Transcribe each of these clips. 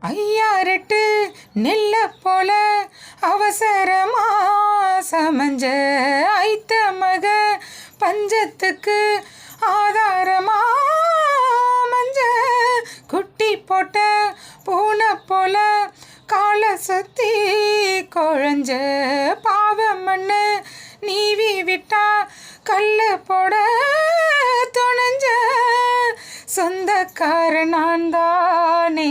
ஐயாரெட்டு நெல்ல போல அவசரமா சமஞ்ச ஐத்த மக பஞ்சத்துக்கு ஆதாரமா மஞ்ச குட்டி போட்ட பூனை போல காலை சுத்தி குழஞ்ச பாவ மண்ணு நீவி விட்டா கல்லு போட துணைஞ்ச சொந்தக்கார நான் தானே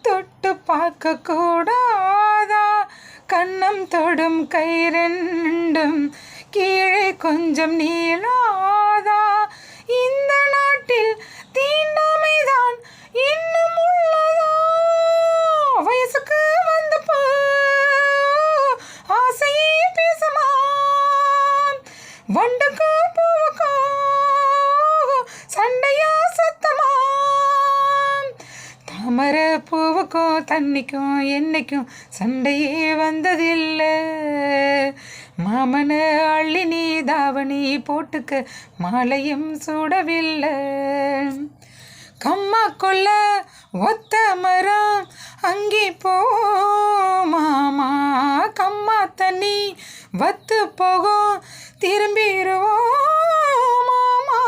தொட்டு பார்க்க கூடாதா கண்ணம் தொடும் கை ரெண்டும் கீழே கொஞ்சம் நீளாதா இந்த நாட்டில் தீண்டாமைதான் இன்னும் உள்ளதா வயசுக்கு வந்து ஆசையே பேசமா வண்டுக்கும் பூவுக்கும் சண்டையா சத்தமா தாமரை பூவுக்கும் தண்ணிக்கும் என்னைக்கும் சண்டையே வந்ததில்லை மாமன அள்ளி நீ தாவணி போட்டுக்க மாலையும் சூடவில்லை கம்மா கொல்ல ஒத்த மரம் அங்கே போ மாமா கம்மா தண்ணி வத்து போகும் திரும்பிடுவோம் மாமா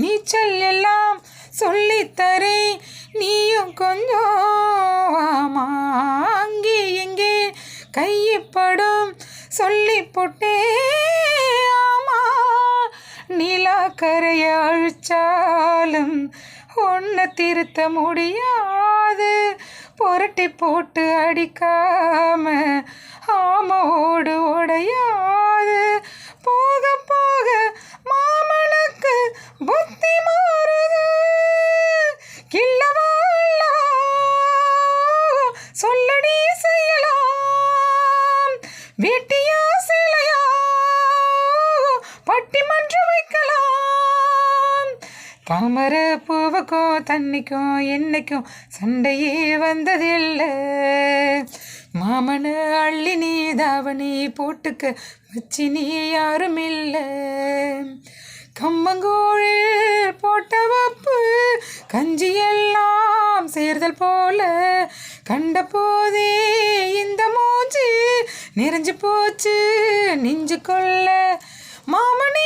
நீச்சல் எல்லாம் சொல்லித்தரேன் நீயும் கொஞ்சம் ஆமா அங்கே எங்கே கைப்படும் சொல்லி போட்டே ஆமா நீலா கரைய அழிச்சாலும் ஒன்றை திருத்த முடியாது புரட்டி போட்டு அடிக்காம ஆமோடு உடையாது போக போக மாமனுக்கு புத்தி மாறுது கிள்ளவா சொல்லடி செய்யலாம் வீட்டியா சிலையா பட்டிமன்றம் வைக்கலாம் தாமரை பூவுக்கும் தண்ணிக்கும் என்னைக்கும் சண்டையே வந்ததில்லை மாமனு அள்ளி நீ தாவணி போட்டுக்க வச்சு நீ யாரும் இல்லை கம்மங்கூழில் போட்ட வப்பு கஞ்சி எல்லாம் சேர்தல் போல கண்ட போதே இந்த மூச்சு நிறைஞ்சு போச்சு நெஞ்சு கொள்ள மாமனே